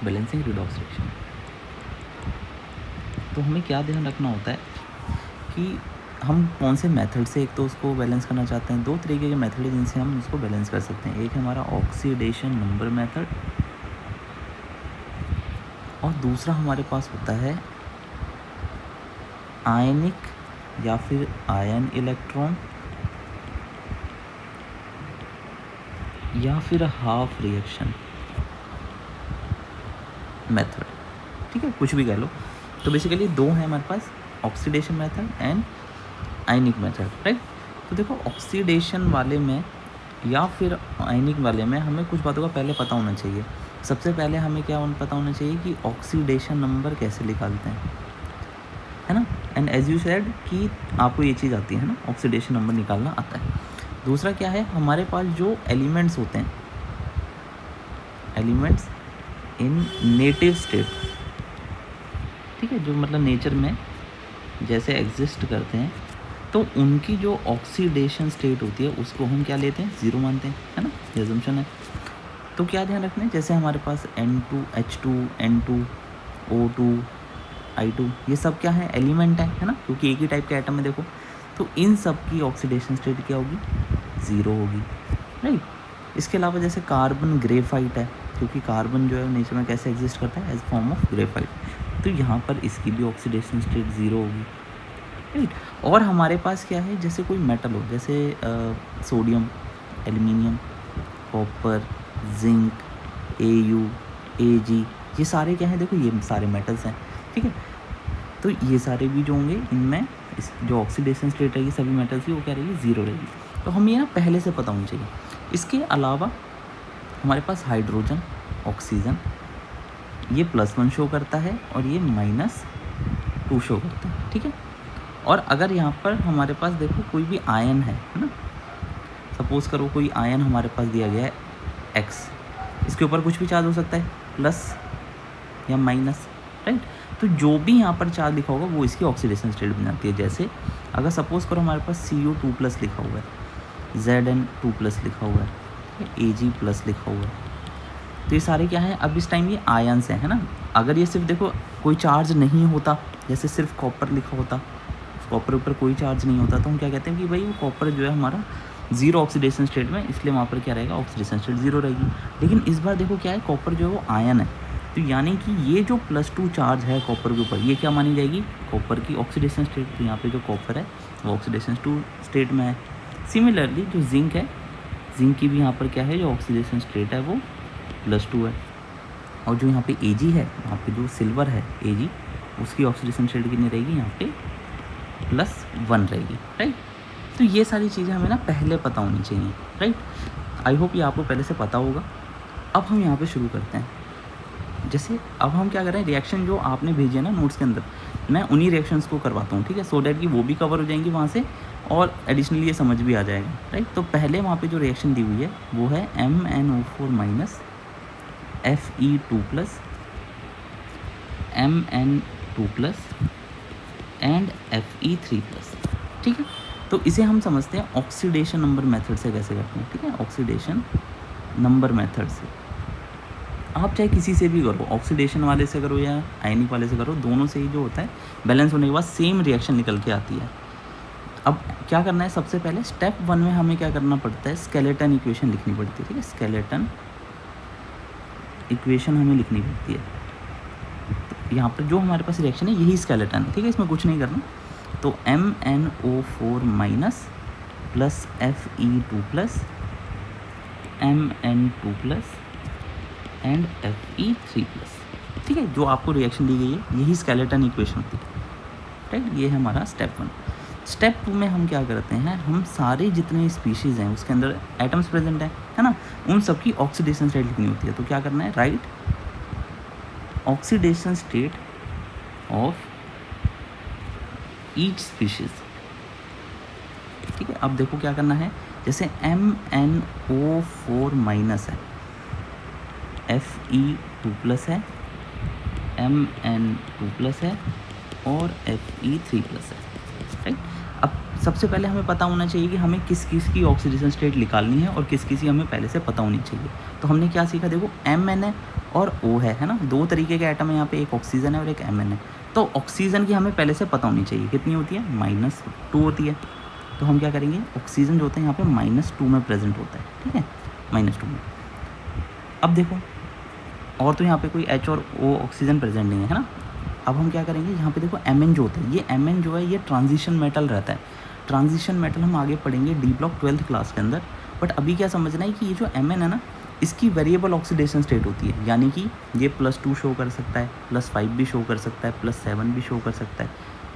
Balancing redox reaction. तो हमें क्या ध्यान रखना होता है कि हम कौन से मेथड से एक तो उसको बैलेंस करना चाहते हैं। दो तरीके के मेथड हैं जिनसे हम उसको बैलेंस कर सकते हैं। एक है हमारा ऑक्सीडेशन नंबर मेथड और दूसरा हमारे पास होता है आयनिक या फिर आयन इलेक्ट्रॉन या फिर हाफ रिएक्शन मेथड। ठीक है, कुछ भी कह लो। तो बेसिकली दो हैं हमारे पास, oxidation method and ionic method, right. तो देखो ऑक्सीडेशन वाले में या फिर आयनिक वाले में हमें कुछ बातों का पहले पता होना चाहिए। सबसे पहले हमें क्या पता होना चाहिए कि ऑक्सीडेशन नंबर कैसे निकालते हैं, है ना। एंड एज यू सेड कि आपको ये चीज़ आती है ना, ऑक्सीडेशन नंबर निकालना आता है। दूसरा क्या है, हमारे पास जो एलिमेंट्स होते हैं, एलिमेंट्स इन नेटिव स्टेट, ठीक है, जो मतलब नेचर में जैसे एग्जिस्ट करते हैं, तो उनकी जो ऑक्सीडेशन स्टेट होती है उसको हम क्या लेते हैं, ज़ीरो मानते हैं, है ना, ये अजम्पशन है। तो क्या ध्यान रखना है, जैसे हमारे पास N2H2 N2 O2 I2 ये सब क्या है, एलिमेंट है ना, क्योंकि एक ही टाइप के एटम है देखो। तो इन सब की ऑक्सीडेशन स्टेट क्या होगी, ज़ीरो होगी, राइट। इसके अलावा जैसे कार्बन ग्रेफाइट है, क्योंकि कार्बन जो है नेचर में कैसे एग्जिस्ट करता है, एज फॉर्म ऑफ ग्रेफाइट, तो यहाँ पर इसकी भी ऑक्सीडेशन स्टेट ज़ीरो होगी, राइट। और हमारे पास क्या है, जैसे कोई मेटल हो, जैसे sodium, aluminium, copper, zinc, Au, Ag, ये सारे क्या हैं, देखो ये सारे मेटल्स हैं, ठीक है। तो ये सारे भी जो होंगे इनमें इस जो ऑक्सीडेशन स्टेट रहेगी सभी मेटल्स की, वो क्या रहेगी, ज़ीरो रहेगी। तो हमें ये ना पहले से पता होना चाहिए। इसके अलावा हमारे पास हाइड्रोजन, ऑक्सीजन, ये +1 शो करता है और ये -2 शो करता है, ठीक है। और अगर यहाँ पर हमारे पास देखो कोई भी आयन है ना, सपोज करो कोई आयन हमारे पास दिया गया है X, इसके ऊपर कुछ भी चार्ज हो सकता है, प्लस या माइनस, राइट। तो जो भी यहाँ पर चार्ज लिखा होगा वो इसकी ऑक्सीडेशन स्टेट बन जाती है। जैसे अगर सपोज करो हमारे पास CO2+ लिखा हुआ है, Zn2+ लिखा हुआ है, Ag+ लिखा हुआ है, तो ये सारे क्या हैं, अब इस टाइम ये आयन्स हैं, है ना। अगर ये सिर्फ देखो कोई चार्ज नहीं होता, जैसे सिर्फ कॉपर लिखा होता, कॉपर ऊपर कोई चार्ज नहीं होता, तो हम क्या कहते हैं कि भाई वो कॉपर जो है हमारा ज़ीरो ऑक्सीडेशन स्टेट में, इसलिए वहाँ पर क्या रहेगा, ऑक्सीडेशन स्टेट ज़ीरो रहेगी। लेकिन इस बार देखो क्या है, कॉपर जो है वो आयन है, तो यानी कि ये जो +2 चार्ज है कॉपर के ऊपर, ये क्या मानी जाएगी, कॉपर की ऑक्सीडेशन स्टेट। तो यहाँ पे जो कॉपर है वो ऑक्सीडेशन स्टेट में है। सिमिलरली जो जिंक है, जिंक की भी यहाँ पर क्या है, जो ऑक्सीडेशन स्टेट है वो +2 है। और जो यहाँ पे Ag है, वहाँ पे जो सिल्वर है Ag, उसकी ऑक्सीडेशन स्टेट कितनी रहेगी, यहाँ पे +1 रहेगी, राइट। तो ये सारी चीज़ें हमें ना पहले पता होनी चाहिए, राइट। आई होप ये आपको पहले से पता होगा। अब हम यहाँ पे शुरू करते हैं। जैसे अब हम क्या कर रहे हैं, रिएक्शन जो आपने भेजे हैं ना नोट्स के अंदर, मैं उन्हीं रिएक्शंस को करवाता हूँ, ठीक है, सो डैट कि वो भी कवर हो जाएंगी वहाँ से और एडिशनली ये समझ भी आ जाएगा, राइट। तो पहले वहाँ पे जो रिएक्शन दी हुई है वो है MnO4- Fe2+ Mn2+ and Fe3+, ठीक है। तो इसे हम समझते हैं ऑक्सीडेशन नंबर मेथड से कैसे करते हैं, ठीक है, ऑक्सीडेशन नंबर मेथड से। आप चाहे किसी से भी करो, ऑक्सीडेशन वाले से करो या आयनिक वाले से करो, दोनों से ही जो होता है बैलेंस होने के बाद सेम रिएक्शन निकल के आती है। अब क्या करना है, सबसे पहले स्टेप 1 में हमें क्या करना पड़ता है, स्केलेटन इक्वेशन लिखनी पड़ती है, ठीक है, स्केलेटन इक्वेशन हमें लिखनी पड़ती है। तो यहाँ पर जो हमारे पास रिएक्शन है यही स्केलेटन है, ठीक है, इसमें कुछ नहीं करना। तो MnO4- + Fe2+ Mn2+ and Fe3+, ठीक है। जो आपको रिएक्शन दी गई है यही स्केलेटन इक्वेशन होती है, राइट। ये है हमारा स्टेप 1। स्टेप 2 में हम क्या करते हैं, हम सारे जितने स्पीशीज़ हैं उसके अंदर एटम्स प्रेजेंट है ना, उन सब की ऑक्सीडेशन स्टेट लिखनी होती है। तो क्या करना है, right oxidation state of each species, ठीक है। अब देखो क्या करना है, जैसे MnO4- है, Fe2+ है, Mn2+ है और Fe3+ है, राइट। अब सबसे पहले हमें पता होना चाहिए कि हमें किस किस की ऑक्सीडेशन स्टेट निकालनी है और किस किस की हमें पहले से पता होनी चाहिए। तो हमने क्या सीखा, देखो MN है और O है ना, दो तरीके के एटम है यहाँ पे, एक ऑक्सीजन है और एक MN है। तो ऑक्सीजन की हमें पहले से पता होनी चाहिए, कितनी होती है, -2 होती है। तो हम क्या करेंगे, ऑक्सीजन जो होता है यहाँ पे -2 में प्रेजेंट होता है, ठीक है, -2 में। अब देखो, और तो यहाँ पे कोई H और O ऑक्सीजन प्रेजेंट नहीं है ना। अब हम क्या करेंगे, यहाँ पे देखो Mn जो होता है, ये Mn जो है ये ट्रांजिशन मेटल रहता है। ट्रांजिशन मेटल हम आगे पढ़ेंगे डी ब्लॉक 12th क्लास के अंदर। बट अभी क्या समझना है कि ये जो Mn है ना, इसकी वेरिएबल ऑक्सीडेशन स्टेट होती है, यानी कि ये +2 शो कर सकता है, +5 भी शो कर सकता है, +7 भी शो कर सकता है।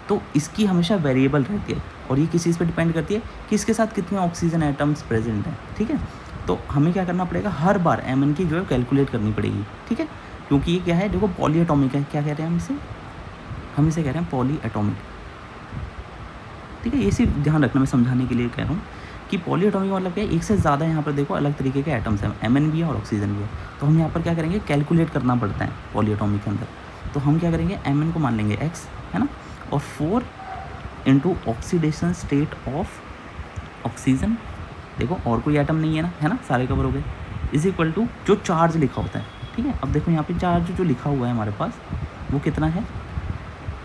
तो इसकी हमेशा वेरिएबल रहती है और ये किस चीज़ पे डिपेंड करती है कि इसके साथ कितने ऑक्सीजन एटम्स प्रेजेंट हैं, ठीक है। तो हमें क्या करना पड़ेगा, हर बार Mn की जो है कैलकुलेट करनी पड़ेगी, ठीक है, क्योंकि ये क्या है, देखो पॉली एटॉमिक है। क्या कह रहे हैं हम इसे कह रहे हैं पॉली एटॉमिक, ठीक है। ये सिर्फ ध्यान रखना, मैं समझाने के लिए कह रहा हूँ कि पॉली एटॉमिक मतलब क्या है, एक से ज़्यादा यहाँ पर देखो अलग तरीके के एटम्स हैं, Mn भी है और ऑक्सीजन भी है। तो हम यहाँ पर क्या करेंगे, कैलकुलेट करना पड़ता है पॉली एटॉमिक के अंदर। तो हम क्या करेंगे, Mn को मान लेंगे x, है ना, और 4 into oxidation state of oxygen, देखो और कोई एटम नहीं है ना, है ना, सारे कवर हो गए, इज इक्वल टू जो चार्ज लिखा होता है, ठीक है। अब देखो यहाँ पे चार्ज जो लिखा हुआ है हमारे पास, वो कितना है,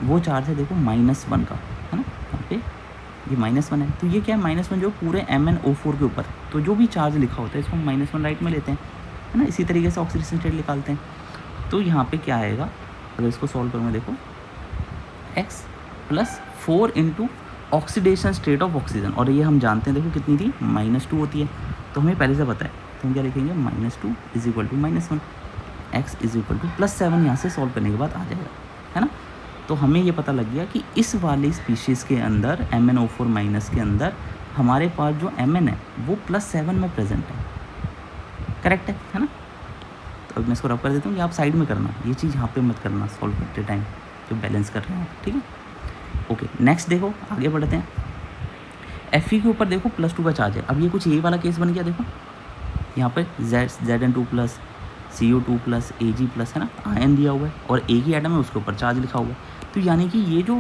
वो चार्ज है देखो -1 का, है ना, यहाँ पे ये -1 है। तो ये क्या है, -1 जो पूरे MnO4 के ऊपर, तो जो भी चार्ज लिखा होता है इसको हम -1 राइट में लेते हैं, है ना। इसी तरीके से ऑक्सीडेशन स्टेट निकालते हैं। तो यहाँ पे क्या आएगा, अगर इसको सॉल्व करूँगा, देखो x + 4 into oxidation state of oxygen, और ये हम जानते हैं देखो कितनी थी, -2 होती है। तो हमें पहले से पता है, तो हम क्या लिखेंगे, -2 = -1, x = +7, यहाँ से सॉल्व करने के बाद आ जाएगा, है ना। तो हमें ये पता लग गया कि इस वाली स्पीशीज़ के अंदर MnO4- के अंदर हमारे पास जो Mn है वो +7 में प्रेजेंट है, करेक्ट है ना। तो अब मैं इसको रब कर देता हूँ, ये आप साइड में करना, ये चीज़ यहाँ पे मत करना सॉल्व करते टाइम, जो बैलेंस कर रहे हैं, ठीक है। ओके, नेक्स्ट देखो, आगे बढ़ते हैं। Fe के ऊपर देखो +2 का चार्ज है। अब ये कुछ ये वाला केस बन गया, देखो यहाँ पर Zn2+, CO2+, Ag+, है ना, आयन दिया हुआ है और एक ही एटम है, उसके ऊपर चार्ज लिखा हुआ है। तो यानी कि ये जो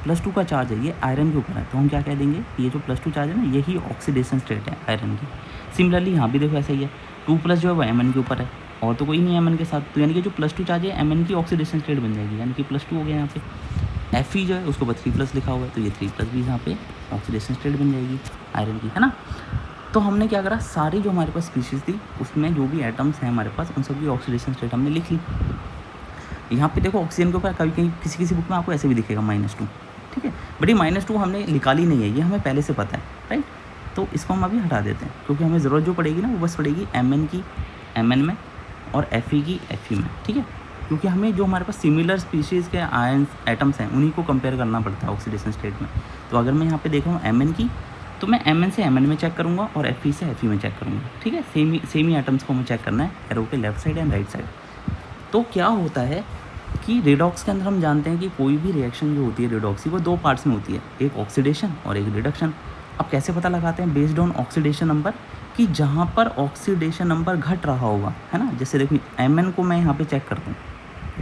+2 का चार्ज है ये आयरन के ऊपर है। तो हम क्या कह देंगे, ये जो +2 चार्ज है ना, यही ऑक्सीडेशन स्टेट है आयरन की। सिमिलरली यहाँ भी देखो ऐसा ही है, 2+ जो है वो Mn के ऊपर है और तो कोई नहीं है Mn के साथ। तो यानी कि जो +2 चार्ज है Mn की ऑक्सीडेशन स्टेट बन जाएगी, यानी कि +2 हो गया यहाँ पे। Fe जो है उसके ऊपर 3+ लिखा हुआ है, तो ये 3+ भी यहाँ पे ऑक्सीडेशन स्टेट बन जाएगी आयरन की, है ना। तो हमने क्या करा, सारी जो हमारे पास स्पीशीज़ थी उसमें जो भी एटम्स हैं हमारे पास, उन सब की ऑक्सीडेशन स्टेट हमने लिख ली। यहाँ पे देखो ऑक्सीजन के ऊपर कभी कहीं किसी किसी बुक में आपको ऐसे भी दिखेगा -2, ठीक है। बट ये -2 हमने निकाली नहीं है, ये हमें पहले से पता है, राइट। तो इसको हम अभी हटा देते हैं, क्योंकि हमें ज़रूरत जो पड़ेगी ना वो बस पड़ेगी Mn की Mn में और Fe की Fe में, ठीक है। क्योंकि हमें जो हमारे पास सिमिलर स्पीशीज़ के आयन एटम्स हैं उन्हीं को कंपेयर करना पड़ता है ऑक्सीडेशन स्टेट में। तो अगर मैं यहाँ पे देख रहा हूँ Mn की, तो मैं Mn से Mn में चेक करूँगा और Fe से Fe में चेक करूँगा, ठीक है। सेम ही एटम्स को हमें चेक करना है, एरो के left side and right side. तो क्या होता है कि रेडॉक्स के अंदर हम जानते हैं कि कोई भी रिएक्शन जो होती है रेडॉक्स की, वो 2 पार्ट्स में होती है, एक ऑक्सीडेशन और एक रिडक्शन। अब कैसे पता लगाते हैं, बेस्ड ऑन ऑक्सीडेशन नंबर, कि जहाँ पर ऑक्सीडेशन नंबर घट रहा होगा, है ना। जैसे देखो Mn को मैं यहाँ पे चेक करता हूँ,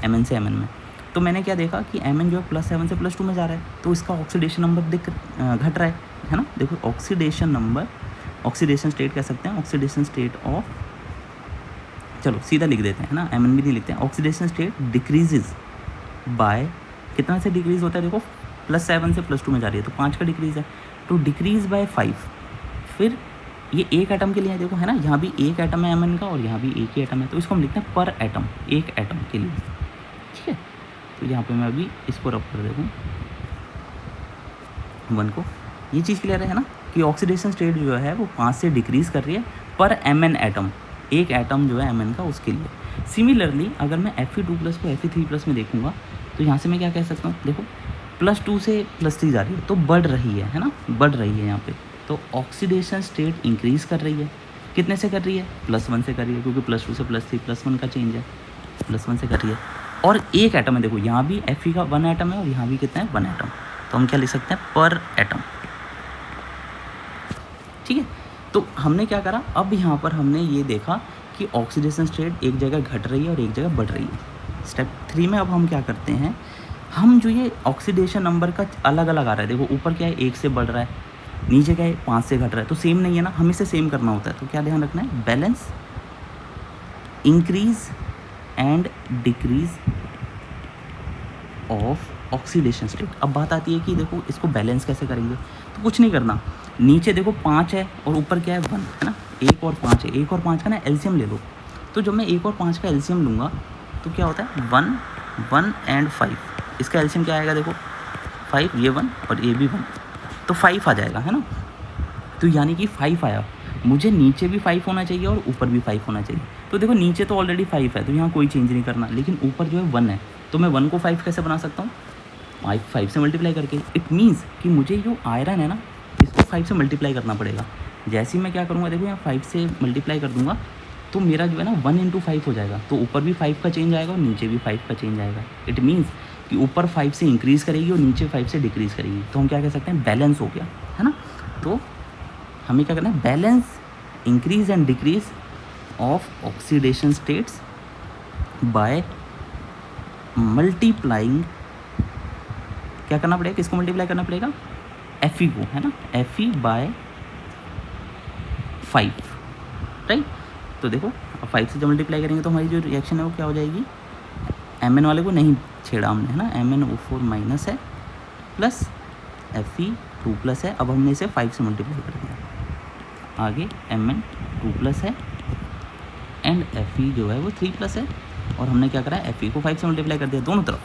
Mn से Mn में, तो मैंने क्या देखा कि Mn जो है +7 से +2 में जा रहा है, तो इसका ऑक्सीडेशन नंबर घट रहा है ना। देखो ऑक्सीडेशन नंबर, ऑक्सीडेशन स्टेट कह सकते हैं, ऑक्सीडेशन स्टेट ऑफ, चलो सीधा लिख देते हैं ना, Mn भी नहीं लिखते हैं। ऑक्सीडेशन स्टेट डिक्रीजेज बाय, कितना से डिक्रीज़ होता है, देखो +7 से +2 में जा रही है तो 5 का डिक्रीज़ है, तो डिक्रीज़ बाय 5। फिर ये एक एटम के लिए है, देखो है ना, यहाँ भी एक एटम है Mn का और यहाँ भी एक ही एटम है, तो इसको हम लिखते हैं पर एटम, एक एटम के लिए, ठीक है। तो यहाँ पे मैं अभी इसको रब कर देता हूँ 1 को। ये चीज़ क्लियर है ना, कि ऑक्सीडेशन स्टेट जो है वो 5 से डिक्रीज़ कर रही है पर Mn एटम, एक एटम जो है Mn का उसके लिए। सिमिलरली अगर मैं Fe2+ को Fe3+ में देखूँगा, तो यहाँ से मैं क्या कह सकता हूँ, देखो +2 से +3 जा रही है, तो बढ़ रही है ना, बढ़ रही है यहाँ पे। तो ऑक्सीडेशन स्टेट इंक्रीज़ कर रही है, कितने से कर रही है, +1 से कर रही है, क्योंकि +2 से +3 +1 का चेंज है, +1 से कर रही है। और एक एटम है, देखो यहाँ भी Fe का 1 एटम है और यहाँ भी कितना है, 1 एटम। तो हम क्या लिख सकते हैं, पर एटम, ठीक है। तो हमने क्या करा, अब यहाँ पर हमने ये देखा कि ऑक्सीडेशन स्टेट एक जगह घट रही है और एक जगह बढ़ रही है। स्टेप 3 में अब हम क्या करते हैं, हम जो ये ऑक्सीडेशन नंबर का अलग अलग आ रहा है, देखो ऊपर क्या है, 1 से बढ़ रहा है, नीचे क्या है 5 से घट रहा है, तो सेम नहीं है ना, हमें से सेम करना होता है। तो क्या ध्यान रखना है, balance increase and decrease of oxidation state. अब बात आती है कि देखो इसको बैलेंस कैसे करेंगे, तो कुछ नहीं करना, नीचे देखो 5 है और ऊपर क्या है 1 है ना, 1 और 5 है, 1 और 5 का ना एलसीएम ले लो। तो जब मैं 1 और 5 का एलसीएम लूँगा तो क्या होता है 1 1 एंड 5, इसका एलसीएम क्या आएगा देखो 5, ये 1 और ये भी 1, तो 5 आ जाएगा है ना। तो यानी कि 5 आया, मुझे नीचे भी 5 होना चाहिए और ऊपर भी 5 होना चाहिए। तो देखो नीचे तो ऑलरेडी 5 है तो यहाँ कोई चेंज नहीं करना, लेकिन ऊपर जो है 1 है, तो मैं 1 को 5 कैसे बना सकता हूँ, 5 से मल्टीप्लाई करके। इट मीन्स कि मुझे जो आयरन है ना इसको 5 से मल्टीप्लाई करना पड़ेगा। जैसे ही मैं क्या करूँगा देखो यहाँ 5 से मल्टीप्लाई कर दूँगा तो मेरा जो है ना 1 × 5 हो जाएगा, तो ऊपर भी 5 का चेंज आएगा और नीचे भी 5 का चेंज आएगा। इट मीन्स कि ऊपर 5 से इंक्रीज़ करेगी और नीचे 5 से डिक्रीज़ करेगी, तो हम क्या कह सकते हैं बैलेंस हो गया है ना। तो हमें क्या करना है, balance increase and decrease of oxidation states by multiplying, क्या करना पड़ेगा, किसको मल्टीप्लाई करना पड़ेगा, Fe को है ना, Fe बाय 5, राइट। तो देखो अब 5 से जब मल्टीप्लाई करेंगे तो हमारी जो रिएक्शन है वो क्या हो जाएगी, Mn वाले को नहीं छेड़ा हमने है ना, MnO4 माइनस है प्लस Fe2 प्लस है। अब हमने इसे 5 से मल्टीप्लाई कर दिया, आगे Mn2 प्लस है एंड Fe जो है वो 3 प्लस है, और हमने क्या करा है Fe को 5 से मल्टीप्लाई कर दिया दोनों तरफ,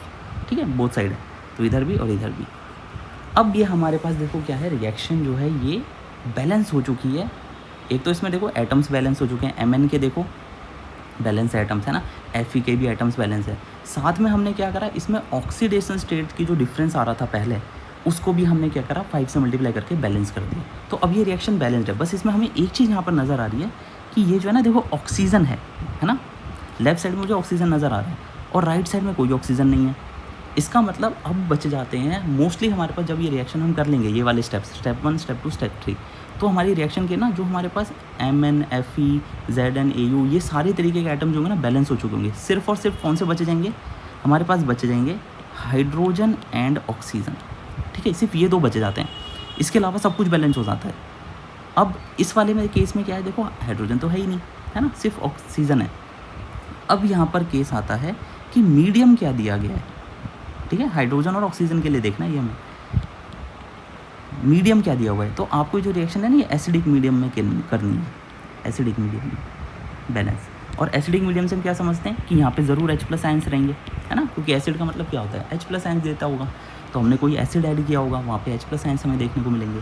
ठीक है, बोथ साइड है, तो इधर भी और इधर भी। अब ये हमारे पास देखो क्या है, रिएक्शन जो है ये बैलेंस हो चुकी है। एक तो इसमें देखो एटम्स बैलेंस हो चुके हैं, Mn के देखो बैलेंस एटम्स है ना, Fe के भी एटम्स बैलेंस है। साथ में हमने क्या करा, इसमें ऑक्सीडेशन स्टेट की जो डिफरेंस आ रहा था पहले उसको भी हमने क्या करा 5 से मल्टीप्लाई करके बैलेंस कर दिया। तो अब ये रिएक्शन बैलेंस्ड है। बस इसमें हमें एक चीज़ यहाँ पर नज़र आ रही है कि ये जो है ना देखो ऑक्सीजन है ना, लेफ्ट साइड में मुझे ऑक्सीजन नज़र आ रहा है और राइट साइड में कोई ऑक्सीजन नहीं है। इसका मतलब अब बच जाते हैं मोस्टली हमारे पास, जब ये रिएक्शन हम कर लेंगे ये वाले स्टेप्स, स्टेप 1 स्टेप 2 स्टेप 3, तो हमारी रिएक्शन के ना जो हमारे पास Mn Fe Zn Au ये सारे तरीके के आइटम जो होंगे ना बैलेंस हो चुके होंगे। सिर्फ और सिर्फ कौन से बचे जाएंगे, हमारे पास बचे जाएंगे हाइड्रोजन एंड ऑक्सीजन, ठीक है, सिर्फ ये 2 बचे जाते हैं, इसके अलावा सब कुछ बैलेंस हो जाता है। अब इस वाले में केस में क्या है देखो, हाइड्रोजन तो है ही नहीं है ना, सिर्फ ऑक्सीजन है। अब यहाँ पर केस आता है कि मीडियम क्या दिया गया है, ठीक है, हाइड्रोजन और ऑक्सीजन के लिए देखना है ये हमें मीडियम क्या दिया हुआ है। तो आपको जो रिएक्शन है ना ये एसिडिक मीडियम में करनी है, एसिडिक मीडियम में बैलेंस। और एसिडिक मीडियम से हम क्या समझते हैं कि यहाँ पे ज़रूर H+ आयंस रहेंगे है ना, क्योंकि एसिड का मतलब क्या होता है H+ आयंस देता होगा, तो हमने कोई एसिड ऐड किया होगा वहाँ पे H+ आयंस हमें देखने को मिलेंगे।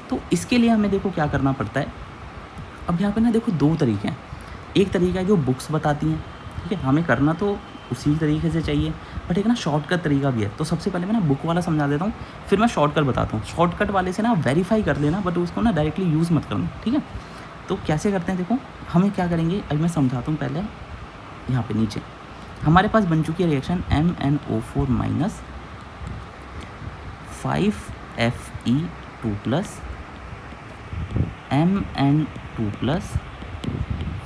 तो इसके लिए हमें देखो क्या करना पड़ता है। अब यहाँ पे ना देखो 2 तरीके हैं, एक तरीका है जो बुक्स बताती हैं, ठीक है, हमें करना तो उसी तरीके से चाहिए, बट एक ना शॉर्टकट तरीका भी है। तो सबसे पहले मैं ना बुक वाला समझा देता हूँ, फिर मैं शॉर्टकट बताता हूँ। शॉर्टकट वाले से ना वेरीफाई कर लेना, बट उसको ना डायरेक्टली यूज़ मत करना, ठीक है। तो कैसे करते हैं देखो, हमें क्या करेंगे अभी मैं समझाता हूँ। पहले यहाँ पे नीचे हमारे पास बन चुकी है reaction MnO4 minus 5Fe2 plus Mn2 plus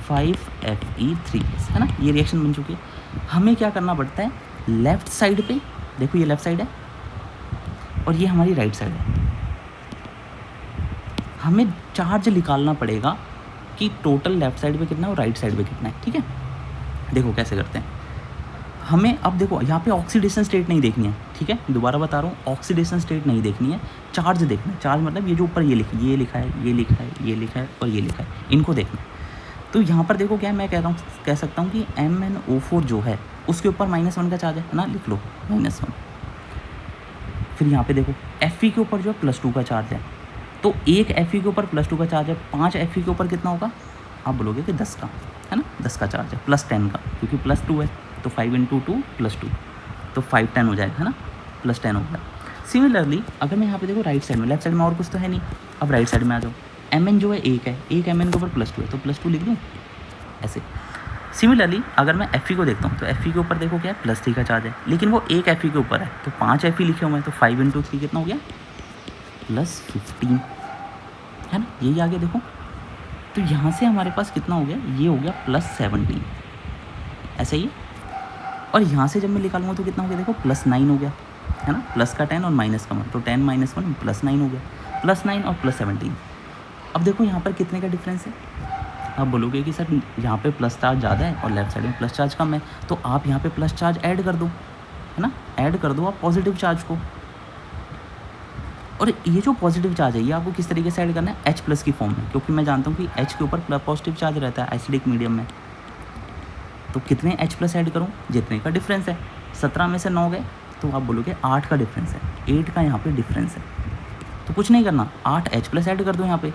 5Fe3 है ना, ये रिएक्शन बन चुकी है। हमें क्या करना पड़ता है, लेफ़्ट साइड पे देखो ये लेफ़्ट साइड है और ये हमारी राइट साइड है, हमें चार्ज निकालना पड़ेगा कि टोटल लेफ़्ट साइड पे कितना है और राइट साइड पे कितना है, ठीक है। देखो कैसे करते हैं, हमें अब देखो यहाँ पे ऑक्सीडेशन स्टेट नहीं देखनी है, ठीक है, दोबारा बता रहा हूँ, ऑक्सीडेशन स्टेट नहीं देखनी है, चार्ज देखना है। चार्ज मतलब ये जो ऊपर ये लिखा है, ये लिखा है, ये लिखा है, ये लिखा है और ये लिखा है, इनको देखना है। तो यहाँ पर देखो क्या है, मैं कह सकता हूँ कि MnO4 जो है उसके ऊपर -1 का चार्ज है ना, लिख लो -1। फिर यहाँ पे देखो Fe के ऊपर जो है +2 का चार्ज है, तो एक Fe के ऊपर +2 का चार्ज है, 5 Fe के ऊपर कितना होगा, आप बोलोगे कि 10 का है ना, 10 का चार्ज है, +10 का, क्योंकि +2 है तो 5 × 2 +2, तो 5 10 हो जाएगा है ना, +10 हो गया। सिमिलरली अगर मैं यहाँ पे देखो राइट साइड में, लेफ्ट साइड में और कुछ तो है नहीं, अब राइट साइड में आ जाओ, Mn जो है एक है, एक Mn के ऊपर +2 है तो +2 लिख दूँ ऐसे। सिमिलरली अगर मैं Fe को देखता हूँ तो Fe के ऊपर देखो क्या है, +3 का चार्ज है, लेकिन वो एक Fe के ऊपर है तो 5 Fe लिखे हुए हैं, तो 5 × 3 कितना हो गया, +15 है ना, यही आगे देखो। तो यहाँ से हमारे पास कितना हो गया, ये हो गया +17 ऐसे ही। और यहाँ से जब मैं निकालूंगा तो कितना हो गया देखो, +9 हो गया है ना, प्लस का 10 और माइनस का 1, तो 10 - 1 +9 हो गया। +9 और +17। अब देखो यहाँ पर कितने का डिफरेंस है। आप बोलोगे कि सर यहाँ पे प्लस चार्ज ज़्यादा है और लेफ्ट साइड में प्लस चार्ज कम है, तो आप यहाँ पे प्लस चार्ज ऐड कर दो, है ना, ऐड कर दो आप पॉजिटिव चार्ज को। और ये जो पॉजिटिव चार्ज है ये आपको किस तरीके से ऐड करना है, H+ की फॉर्म में, क्योंकि मैं जानता हूँ कि H के ऊपर पॉजिटिव चार्ज रहता है एसिडिक मीडियम में। तो कितने H+ ऐड करूँ, जितने का डिफरेंस है। 17 में से 9 गए तो आप बोलोगे 8 का डिफरेंस है, 8 का यहाँ पे डिफरेंस है। तो कुछ नहीं करना, 8 H+ ऐड कर दो यहाँ पे,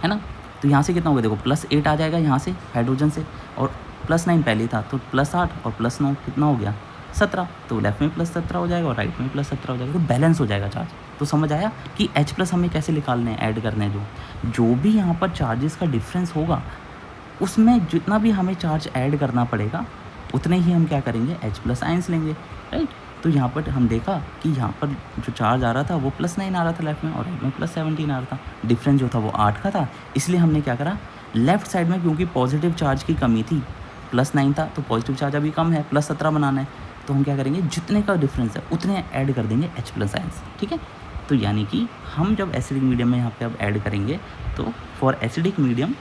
है ना। तो यहाँ से कितना होगा, देखो +8 आ जाएगा यहाँ से हाइड्रोजन से, और +9 पहले था तो +8 और +9 कितना हो गया 17। तो लेफ्ट में +17 हो जाएगा और राइट में +17 हो जाएगा, तो बैलेंस हो जाएगा चार्ज। तो समझ आया कि H+ हमें कैसे निकालने हैं, ऐड करने हैं। जो भी यहाँ पर चार्जेस का डिफरेंस होगा उसमें जितना भी हमें चार्ज ऐड करना पड़ेगा उतने ही हम क्या करेंगे, H+ आयंस लेंगे, राइट। तो यहाँ पर हम देखा कि यहाँ पर जो चार्ज आ रहा था वो +9 आ रहा था लेफ्ट में, और राइट में +17 आ रहा था। डिफरेंस जो था वो 8 का था, इसलिए हमने क्या करा, लेफ्ट साइड में क्योंकि पॉजिटिव चार्ज की कमी थी, +9 था तो पॉजिटिव चार्ज अभी कम है, +17 बनाना है, तो हम क्या करेंगे, जितने का डिफरेंस है उतने ऐड कर देंगे H+ आयंस, ठीक है। तो यानी कि हम जब एसिडिक मीडियम में यहाँ पे अब ऐड करेंगे तो फॉर एसिडिक मीडियम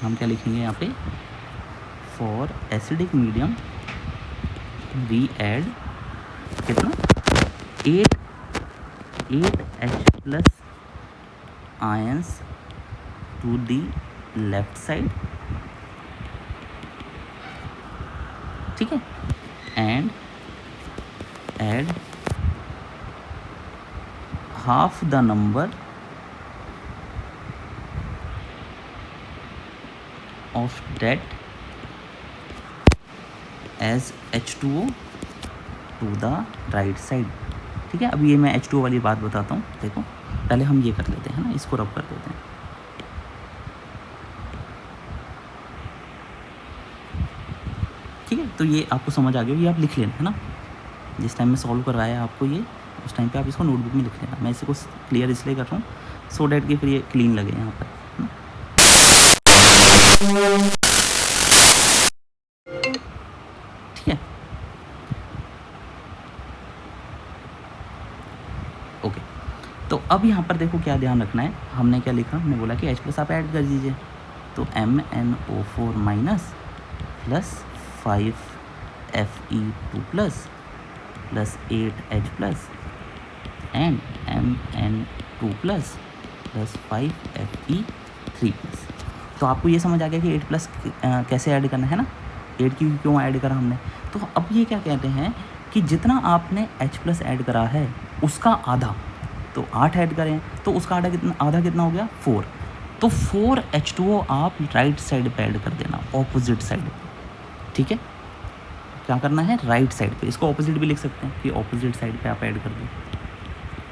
हम क्या लिखेंगे यहाँ पे, for acidic medium we add कितना 8 H+ ions to the left side, ठीक है, and add half the number of that as H2O to the right side, ठीक है। अब ये मैं H2O वाली बात बताता हूँ, देखो पहले हम ये कर लेते हैं ना, इसको रब कर देते हैं, ठीक है। तो ये आपको समझ आ गया, ये आप लिख लेना, है ना। जिस टाइम में सॉल्व करवाया आपको ये, उस टाइम पे आप इसको नोटबुक में लिख लेना। मैं इसको क्लियर इसलिए कर रहा हूँ सो डैट कि फिर ये क्लीन लगे यहाँ पर, ठीक है, ओके। तो अब यहाँ पर देखो क्या ध्यान रखना है, हमने क्या लिखा, हमने बोला कि H+ आप ऐड कर दीजिए, तो MnO4- plus 5Fe2 plus 8H+ and Mn2 plus 5Fe3 plus. तो आपको ये समझ आ गया कि 8+ कैसे ऐड करना है ना, 8 क्यों ऐड करा हमने। तो अब ये क्या कहते हैं कि जितना आपने H+ ऐड करा है उसका आधा, तो 8 ऐड करें तो उसका आधा कितना हो गया 4। तो 4 H2O आप राइट साइड पे ऐड कर देना, ऑपोजिट साइड, ठीक है। क्या करना है, राइट साइड पे, इसको ऑपोजिट भी लिख सकते हैं कि ऑपोजिट साइड पे आप ऐड कर दो,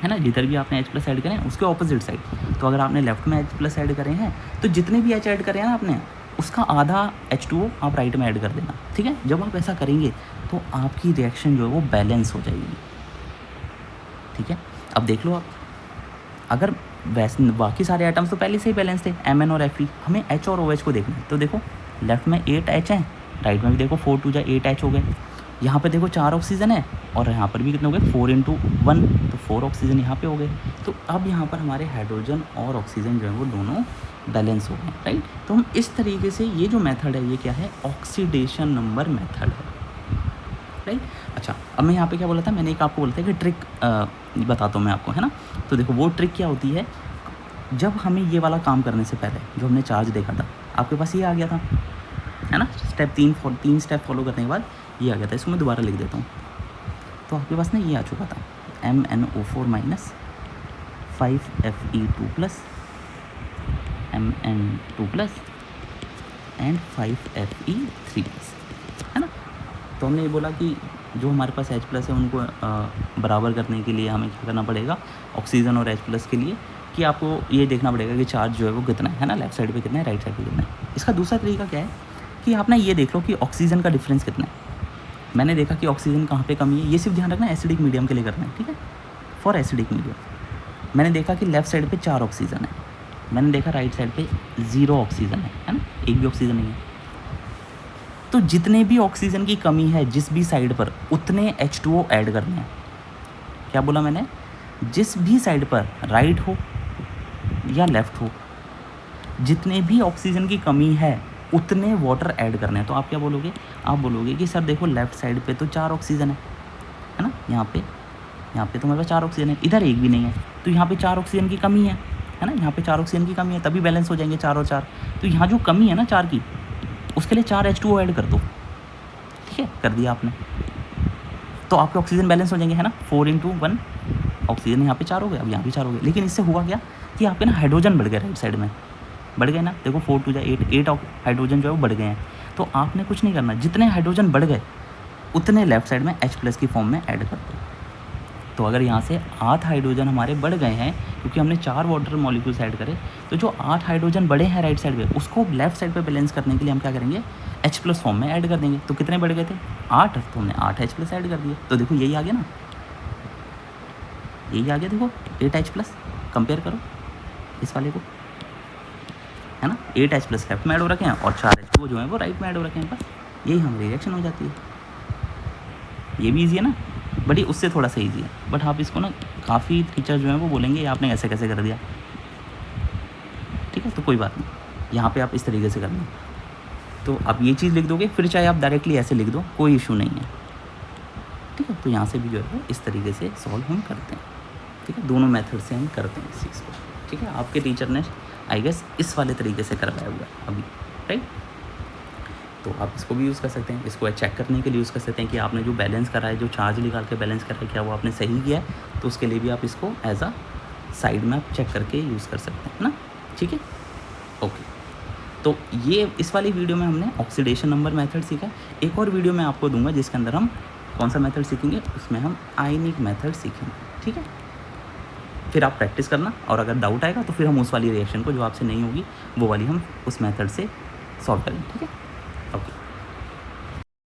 है ना। जिधर भी आपने H+ ऐड करें उसके ऑपोजिट साइड। तो अगर आपने लेफ्ट में H+ ऐड करे हैं तो जितने भी H ऐड करे हैं ना आपने, उसका आधा H2O आप राइट में ऐड कर देना, ठीक है। जब आप ऐसा करेंगे तो आपकी रिएक्शन जो है वो बैलेंस हो जाएगी, ठीक है। अब देख लो आप, अगर वैसे बाकी सारे आइटम्स तो पहले से ही बैलेंस थे, Mn और Fe, हमें H और OH को देखना है। तो देखो लेफ्ट में 8H है, राइट में भी देखो 4 2 8H हो गए, यहाँ पे देखो 4 ऑक्सीजन है, और यहाँ पर भी कितने हो गए 4 × 1, तो 4 ऑक्सीजन यहाँ पे हो गए। तो अब यहाँ पर हमारे हाइड्रोजन और ऑक्सीजन जो है वो दोनों बैलेंस हो गए, राइट। तो हम इस तरीके से, ये जो मेथड है ये क्या है, ऑक्सीडेशन नंबर मेथड है, राइट। अच्छा, अब मैं यहाँ पे क्या बोला था, मैंने एक आपको बोला था कि ट्रिक बताता हूँ मैं आपको, है ना। तो देखो वो ट्रिक क्या होती है, जब हमें ये वाला काम करने से पहले जो हमने चार्ज देखा था, आपके पास ये आ गया था, है ना। स्टेप 3 स्टेप फॉलो करने के बाद ये आ गया था, इसको मैं दोबारा लिख देता हूँ। तो आपके पास ना ये आ चुका था, MnO4- 5Fe2 plus Mn2 plus and 5Fe3 plus, है ना। तो हमने ये बोला कि जो हमारे पास H+ है उनको बराबर करने के लिए हमें क्या करना पड़ेगा, ऑक्सीजन और H+ के लिए, कि आपको ये देखना पड़ेगा कि चार्ज जो है वो कितना है ना, लेफ्ट साइड पे कितना है, राइट साइड पे कितना है। इसका दूसरा तरीका क्या है कि आप ना ये देख लो कि ऑक्सीजन का डिफरेंस कितना है। मैंने देखा कि ऑक्सीजन कहाँ पे कमी है, ये सिर्फ ध्यान रखना एसिडिक मीडियम के लिए करना है, ठीक है। फॉर एसिडिक मीडियम मैंने देखा कि लेफ्ट साइड पे 4 ऑक्सीजन है, मैंने देखा राइट साइड पे 0 ऑक्सीजन है ना, एक भी ऑक्सीजन नहीं है। तो जितने भी ऑक्सीजन की कमी है जिस भी साइड पर, उतने H2O ऐड करने हैं। क्या बोला मैंने, जिस भी साइड पर राइट हो या लेफ़्ट हो, जितने भी ऑक्सीजन की कमी है उतने वाटर ऐड करने हैं। तो आप क्या बोलोगे? आप बोलोगे कि सर देखो लेफ़्ट साइड पे तो 4 ऑक्सीजन है ना? यहाँ पे तो हमारे पास 4 ऑक्सीजन है, इधर एक भी नहीं है, तो यहाँ पे 4 ऑक्सीजन की कमी है ना? यहाँ पे 4 ऑक्सीजन की कमी है, तभी बैलेंस हो जाएंगे 4 और 4। तो यहाँ जो कमी है ना 4 की, उसके लिए 4 H2O ऐड कर दो। ठीक है, कर दिया आपने, तो आपके ऑक्सीजन बैलेंस हो जाएंगे, है ना? 4 × 1 ऑक्सीजन यहाँ पे 4 हो गए, अब यहाँ भी 4 हो गए। लेकिन इससे हुआ क्या कि आपके ना हाइड्रोजन बढ़ गए, राइट साइड में बढ़ गए ना। देखो 4 × 2 = 8 हाइड्रोजन जो है वो बढ़ गए हैं। तो आपने कुछ नहीं करना, जितने हाइड्रोजन बढ़ गए उतने लेफ्ट साइड में H+ की फॉर्म में ऐड कर दो। तो अगर यहाँ से 8 हाइड्रोजन हमारे बढ़ गए हैं, क्योंकि हमने 4 वाटर मॉलिक्यूल्स ऐड करे, तो जो 8 हाइड्रोजन बढ़े हैं राइट साइड पे, उसको लेफ्ट साइड पे बैलेंस करने के लिए हम क्या करेंगे? H+ फॉर्म में ऐड कर देंगे। तो कितने बढ़ गए थे? 8, तो हमने 8 H+ ऐड कर दिए। तो देखो यही आ गया ना, यही आ गया, देखो 8 H+। कंपेयर करो इस वाले को, है ना? 8 H+ लेफ्ट में ऐड हो रखे हैं और 4 H2O जो है वो राइट में ऐड हो रखे हैं। बस यही हमारी रिएक्शन हो जाती है। ये भी ईजी है ना, बट ये उससे थोड़ा सा ईजी है। बट आप इसको ना, काफ़ी टीचर जो हैं वो बोलेंगे आपने ऐसे कैसे कर दिया। ठीक है, तो कोई बात नहीं, यहाँ पे आप इस तरीके से करना। तो आप ये चीज़ लिख दोगे, फिर चाहे आप डायरेक्टली ऐसे लिख दो, कोई इशू नहीं है। ठीक है, तो यहाँ से भी जो है इस तरीके से सॉल्व हम करते हैं। ठीक है, दोनों मेथड से हम करते हैं इस चीज़ को। ठीक है, आपके टीचर ने आई गेस इस वाले तरीके से करवाया हुआ है अभी, राइट? तो आप इसको भी यूज़ कर सकते हैं, इसको चेक करने के लिए यूज़ कर सकते हैं कि आपने जो बैलेंस करा है, जो चार्ज निकाल के बैलेंस करा है, क्या वो आपने सही किया है। तो उसके लिए भी आप इसको एज अ साइड में आप चेक करके यूज़ कर सकते हैं ना। ठीक है, ओके। तो ये इस वाली वीडियो में हमने ऑक्सीडेशन नंबर मेथड सीखा। एक और वीडियो मैं आपको दूंगा जिसके अंदर हम कौन सा मेथड सीखेंगे, उसमें हम आयनिक मेथड सीखेंगे। ठीक है, फिर आप प्रैक्टिस करना, और अगर डाउट आएगा तो फिर हम उस वाली रिएक्शन को जो आपसे नहीं होगी वो वाली हम उस मेथड से सॉल्व करेंगे। ठीक है।